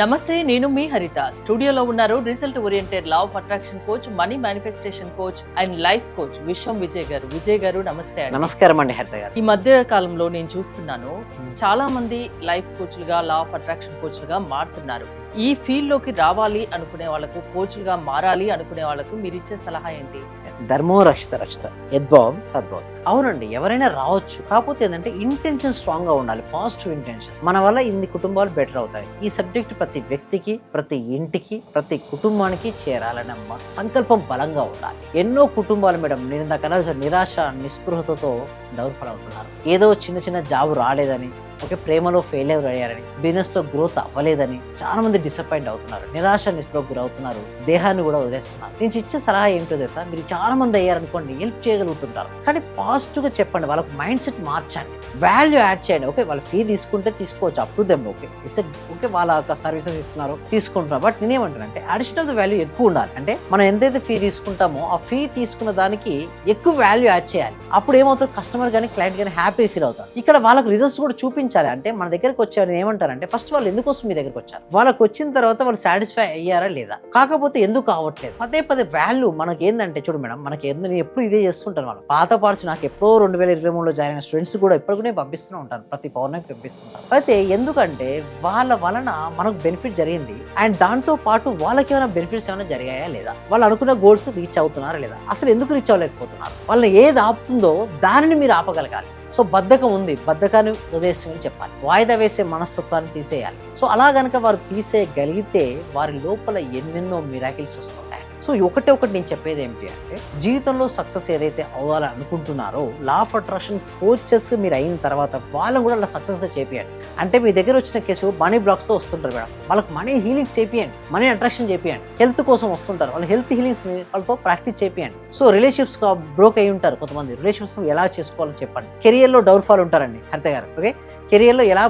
నమస్తే, నేను మీ హరిత. స్టూడియోలో ఉన్నారు result oriented law of attraction coach, money manifestation coach and life coach విశ్వం విజయ్ గారు. విజయ్ గారు నమస్తే అండి. నమస్కారం అండి హరిత గారు. ఈ మధ్య కాలంలో నేను చూస్తున్నాను చాలా మంది లైఫ్ కోచ్లుగా, లా ఆఫ్ అట్రాక్షన్ కోచ్లుగా మారుతున్నారు. ఈ ఫీల్డ్ లోకి రావాలి అనుకునే వాళ్ళకు, కోచ్లుగా మారాలి అనుకునే వాళ్ళకు మీరు ఇచ్చే సలహా ఏంటి? ధర్మో రక్షిత రక్షిత యద్భావం తద్భావం. అవునండి, ఎవరైనా రావచ్చు. కాకపోతే ఏంటంటే ఇంటెన్షన్ స్ట్రాంగ్ గా ఉండాలి, పాజిటివ్ ఇంటెన్షన్. మన వల్ల ఇన్ని కుటుంబాలు బెటర్ అవుతాయి. ఈ సబ్జెక్ట్ ప్రతి వ్యక్తికి, ప్రతి ఇంటికి, ప్రతి కుటుంబానికి చేరాలన్న సంకల్పం బలంగా ఉండాలి. ఎన్నో కుటుంబాలు మేడం నిరాశ నిస్పృహతతో డౌన్ఫాల్ అవుతున్నారు. ఏదో చిన్న చిన్న జాబ్ రాలేదని, ప్రేమలో ఫెయిల్యూర్ అయ్యారని, బిజినెస్ లో గ్రోత్ అవ్వలేదని చాలా మంది డిసప్పాయింట్ అవుతున్నారు. నిరాశ నిస్పృహకు గురవుతున్నారు, దేహాన్ని కూడా వదిలేస్తున్నారు. నేను ఇచ్చే సలహా ఏంటో తెలుసా, మీరు చాలా మంది అయ్యారనుకోండి, హెల్ప్ చేయగలుగుతుంటారు. కానీ పాజిటివ్ గా చెప్పండి, వాళ్ళకి మైండ్ సెట్ మార్చండి, వాల్యూ యాడ్ చేయండి. వాళ్ళ ఫీ తీసుకుంటే తీసుకోవచ్చు, అప్ టు దెమ్. వాళ్ళ సర్వీసెస్ ఇస్తున్నారు, తీసుకుంటున్నారు. బట్ నేనేమంటానంటే అడిషనల్ వాల్యూ ఎక్కువ ఉండాలి. అంటే మనం ఎంతైతే ఫీ తీసుకుంటామో ఆ ఫీ తీసుకున్న దానికి ఎక్కువ వాల్యూ యాడ్ చేయాలి. అప్పుడు ఏమవుతారు, కస్టమర్ కానీ క్లయింట్ కానీ హ్యాపీ ఫీల్ అవుతారు. ఇక్కడ వాళ్ళకి రిజల్ట్స్ కూడా చూపించాలి. అంటే మన దగ్గరకు వచ్చారు ఏమంటారంటే, ఫస్ట్ వాళ్ళు ఎందుకోసం మీ దగ్గరకు వచ్చారు, వాళ్ళకి వచ్చిన తర్వాత వాళ్ళు సాటిస్ఫై అయ్యారా లేదా, కాకపోతే ఎందుకు అవ్వట్లేదు. పదే వాల్యూ మనకి ఏంటంటే, చూడు మేడం, మనకి నేను ఎప్పుడు ఇదే చేస్తుంటాను. వాళ్ళు పాత పార్ట్స్ నాకు ఎప్పుడో 2023లో జాయిన్ అయిన స్టూడెంట్స్ కూడా ఇప్పటికీ నేను పంపిస్తూనే ఉంటాను, ప్రతి పౌర్ణమికి పంపిస్తుంటాను. అయితే ఎందుకంటే వాళ్ళ వలన మనకు బెనిఫిట్ జరిగింది, అండ్ దాంతో పాటు వాళ్ళకి ఏమైనా బెనిఫిట్స్ ఏమైనా జరిగాయా లేదా, వాళ్ళు అనుకున్న గోల్స్ రీచ్ అవుతున్నారా లేదా, అసలు ఎందుకు రీచ్ అవ్వలేకపోతున్నారు, వాళ్ళని ఏది ఆపుతుందో దానిని మీరు ఆపగలగాలి. సో బద్ధకం ఉంది, బద్ధకాన్ని వదిలేసి చెప్పాలి, వాయిదా వేసే మనస్తత్వాన్ని తీసేయాలి. సో అలా గనక వారు తీసేయగలిగితే వారి లోపల ఎన్నెన్నో మిరాకిల్స్ వస్తుంటాయి. సో ఒకటి నేను చెప్పేది ఏంటి అంటే, జీవితంలో సక్సెస్ ఏదైతే అవ్వాలని అనుకుంటున్నారో, లా ఆఫ్ అట్రాక్షన్ కోచెస్ మీరు అయిన తర్వాత వాళ్ళని కూడా అలా సక్సెస్గా చేపియండి. అంటే మీ దగ్గర వచ్చిన కేసు మనీ బ్లాక్స్తో వస్తుంటారు మేడం, వాళ్ళకి మనీ హీలింగ్స్ చేపియండి, మనీ అట్రాక్షన్ చేపియండి. హెల్త్ కోసం వస్తుంటారు, వాళ్ళు హెల్త్ హీలింగ్స్ వాళ్ళతో ప్రాక్టీస్ చేపియండి. సో రిలేషన్షిప్స్ బ్రోక్ అయి ఉంటారు కొంతమంది, రిలేషన్షిప్స్ ఎలా చేసుకోవాలని చెప్పండి. కెరియర్లో డౌన్ఫాల్ ఉంటారండి హరిత గారు. కెరియర్లో ఎలా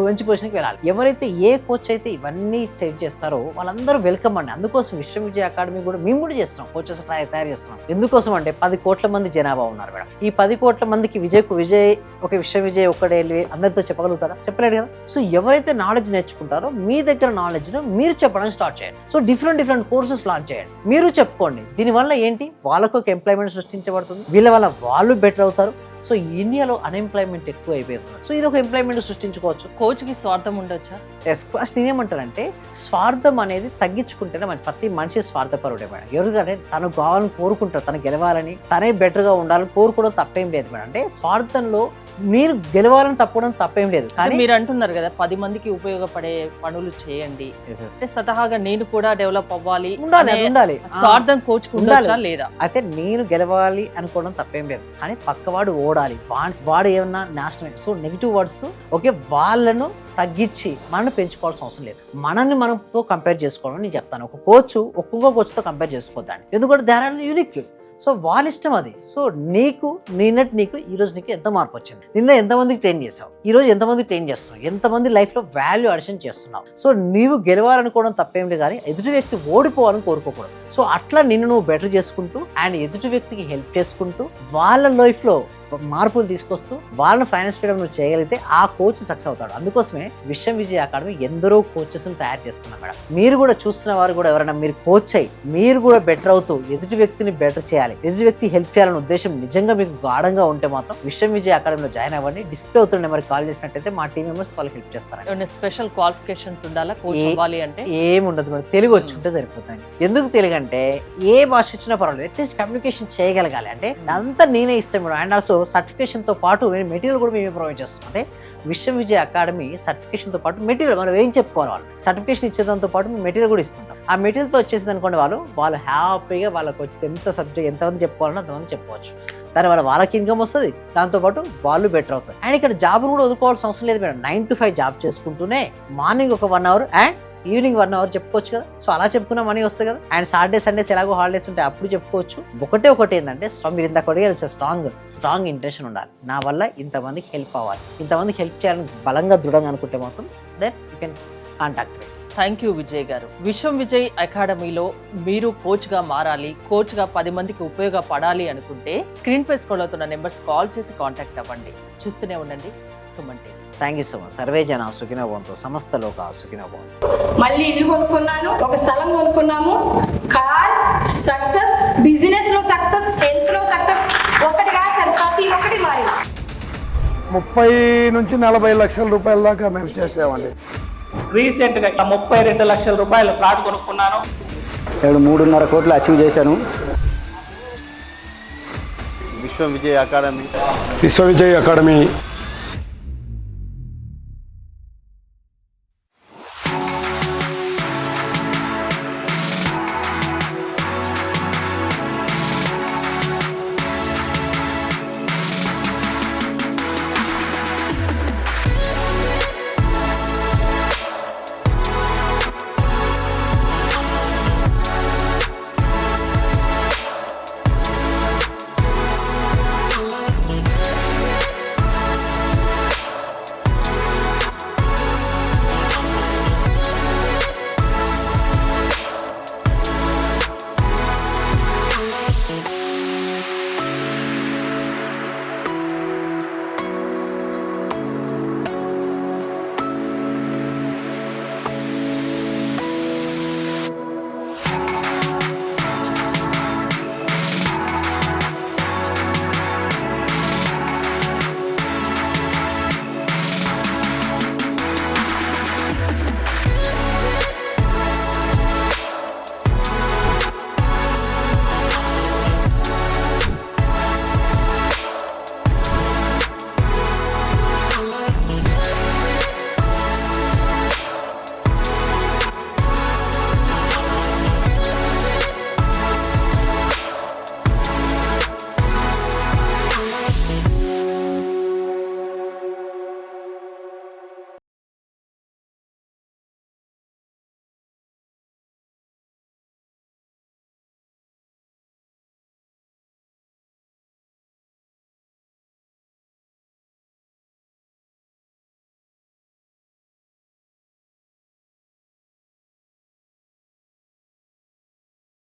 మంచి పొజిషన్కి వెళ్ళాలి. ఎవరైతే ఏ కోచ్ అయితే ఇవన్నీ చేస్తారో వాళ్ళందరూ వెల్కమ్ అండి. అందుకోసం విశ్వం విజయ్ అకాడమీ కూడా మేము కూడా చేస్తున్నాం, కోచెస్ తయారు చేస్తున్నాం. ఎందుకోసం అంటే 10 కోట్ల మంది జనాభా ఉన్నారు మేడం. ఈ 10 కోట్ల మందికి విశ్వం విజయ్ ఒక్కడే అందరితో చెప్పగలుగుతారా? చెప్పలేడు కదా. సో ఎవరైతే నాలెడ్జ్ నేర్చుకుంటారో మీ దగ్గర నాలెడ్జ్ ను మీరు చెప్పడం స్టార్ట్ చేయండి. సో డిఫరెంట్ కోర్సెస్ లాంచ్ చేయండి, మీరు చెప్పుకోండి. దీనివల్ల ఏంటి, వాళ్ళకు ఒక ఎంప్లాయ్మెంట్ సృష్టించబడుతుంది, వీళ్ళ వల్ల వాళ్ళు బెటర్ అవుతారు. సో ఇండియాలో అన్ఎంప్లాయ్మెంట్ ఎక్కువ అయిపోతుంది. సో ఇది ఒక ఎంప్లాయ్మెంట్ సృష్టించుకోవచ్చు. కోచ్కి స్వార్థం ఉండొచ్చా? ఫస్ట్ నేనేమంటానంటే, స్వార్థం అనేది తగ్గించుకుంటేనే ప్రతి మనిషి స్వార్థపరుడే మేడం. ఎందుకంటే తను కావాలని కోరుకుంటారు, తను గెలవాలని, తనే బెటర్గా ఉండాలని కోరుకోవడం తప్పేం లేదు మేడం. అంటే స్వార్థంలో మీరు గెలవాలని తప్పడం తప్పేం లేదు. కానీ మీరు అంటున్నారు కదా 10 మందికి ఉపయోగపడే పనులు చేయండి, స్వతహాగా నేను కూడా డెవలప్ అవ్వాలి ఉండాలి. స్వార్థం కోచ్ ఉండొచ్చా లేదా? అయితే నేను గెలవాలి అనుకోవడం తప్పేం లేదు, కానీ పక్కవాడు ఓడాలి, వాడు ఏమన్నా నాశనమే. సో నెగిటివ్ వర్డ్స్ వాళ్ళను తగ్గించి మనల్ని పెంచుకోవాల్సిన అవసరం లేదు. మనల్ని మనతో కంపేర్ చేసుకోవడం నేను చెప్తాను. ఒక్కొక్క కోచ్తో కంపేర్ చేసుకోవద్దండి, ఎందుకంటే దే ఆర్ యూనిక్. సో వాళ్ళ ఇష్టం అది. సో నీకు ఈ రోజు నీకు ఎంత మార్పు వచ్చింది, నిన్న ఎంతమందికి ట్రైన్ చేసావు, ఈ రోజు ఎంతమందికి ట్రైన్ చేస్తున్నావు, ఎంతమంది లైఫ్ లో వాల్యూ అడిషన్ చేస్తున్నావు. సో నీవు గెలవాలనుకోవడం తప్పేం లేదు, కానీ ఎదుటి వ్యక్తి ఓడిపోవాలని కోరుకోకూడదు. సో అట్లా నిన్ను నువ్వు బెటర్ చేసుకుంటూ అండ్ ఎదుటి వ్యక్తికి హెల్ప్ చేసుకుంటూ వాళ్ళ లైఫ్ లో మార్పులు తీసుకొస్తూ వాళ్ళని ఫైనాన్స్ ఫ్రీడమ్ నువ్వు చేయగలిగితే ఆ కోచ్ సక్సెస్ అవుతాడు. అందుకోసమే విశ్వం విజయ్ అకాడమీ ఎందరో కోచెస్ తయారు చేస్తున్నాం మేడం. మీరు కూడా చూస్తున్న వారు కూడా ఎవరైనా మీరు కోచ్ అయ్యి మీరు కూడా బెటర్ అవుతూ ఎదుటి వ్యక్తిని బెటర్ చేయాలి, ఎదుటి వ్యక్తి హెల్ప్ చేయాలనే ఉద్దేశం నిజంగా మీకు గాఢంగా ఉంటే మాత్రం విశ్వం విజయ్ అకాడమీలో జాయిన్ అవ్వండి. డిస్ప్లే అవుతున్న నెంబర్కి కాల్ చేసినట్టయితే మా టీం మెంబర్స్ వాళ్ళకి హెల్ప్ చేస్తారు. స్పెషల్ క్వాలిఫికేషన్స్ ఉండాలా కోచ్ అవ్వాలి అంటే? ఏముండదు మేడం, తెలుగు వచ్చి ఉంటే సరిపోతుంది. ఎందుకు తెలుగు అంటే ఏ భాష ఇచ్చినా పర్వాలేదు, అట్లీస్ట్ కమ్యూనికేషన్ చేయగలగాలి. అంటే అంతా నేనే ఇస్తాను మేడం. అండ్ ఆల్సో సర్టిఫికేషన్తో పాటు మెటీరియల్ కూడా మేమే ప్రొవైడ్ చేస్తాం. అంటే విశ్వం విజయ్ అకాడమీ సర్టిఫికేషన్తో పాటు మెటీరియల్ మనం ఏం చెప్పుకోవాలి, వాళ్ళు సర్టిఫికేషన్ ఇచ్చేదాంతో పాటు మేము మెటీరియల్ కూడా ఇస్తుంటాం. ఆ మెటీరియల్తో వచ్చేసింది అనుకోండి, వాళ్ళు హ్యాపీగా వాళ్ళకి ఎంత సబ్జెక్ట్ ఎంతమంది చెప్పుకోవాలన్నా అంతమంది చెప్పుకోవచ్చు. దానివల్ల వాళ్ళకి ఇన్కమ్ వస్తుంది, దాంతోపాటు వాళ్ళు బెటర్ అవుతారు. అండ్ ఇక్కడ జాబ్ కూడా వదులుకోవాల్సిన అవసరం లేదు మేడం. 9 to 5 జాబ్ చేసుకుంటూనే మార్నింగ్ ఒక 1 hour అండ్ ఈవినింగ్ 1 hour చెప్పుకోవచ్చు కదా. సో అలా చెప్పుకున్న మనీ వస్తుంది కదా. అండ్ సాటర్డే సండేస్ ఎలాగో హాలిడేస్ ఉంటాయి, అప్పుడు చెప్పుకోవచ్చు. ఒకటి ఏంటంటే మీరు ఇంత కొడిగా స్ట్రాంగ్ ఇంటెన్షన్ ఉండాలి. నా వల్ల ఇంతమందికి హెల్ప్ అవ్వాలి, ఇంతమందికి హెల్ప్ చేయాలని బలంగా దృఢంగా అనుకుంటే మాత్రం then you can contact me. Thank you Vijay గారు. విశ్వం విజయ్ అకాడమీలో మీరు కోచ్గా మారాలి, కోచ్గా 10 మందికి ఉపయోగపడాలి అనుకుంటే స్క్రీన్ పై స్క్రోల్ అవుతున్న నెంబర్స్ కాల్ చేసి కాంటాక్ట్ అవ్వండి. చూస్తూనే ఉండండి Suman TV. Thank you so much. Survey జన సుఖినో భవంతు, సమస్త లోక సుఖినో భవంతు. మళ్ళీ ఇల్లు కొనుక్కున్నాను, ఒక స్థలం కొనుక్కున్నాము. కార్ సక్సెస్, బిజినెస్ లో సక్సెస్, హెల్త్ లో సక్సెస్. ఒకటి కాదు సార్, ప్రతి ఒక్కటి మారి 30 నుంచి 40 లక్షల రూపాయల దాకా మేము చేసామండి. రీసెంట్గా 32 లక్షల రూపాయల ఫ్లాట్ కొనుక్కున్నాను. నేను 3.5 కోట్లు అచీవ్ చేశాను. విశ్వ విజయ్ అకాడమీ విశ్వ విజయ్ అకాడమీ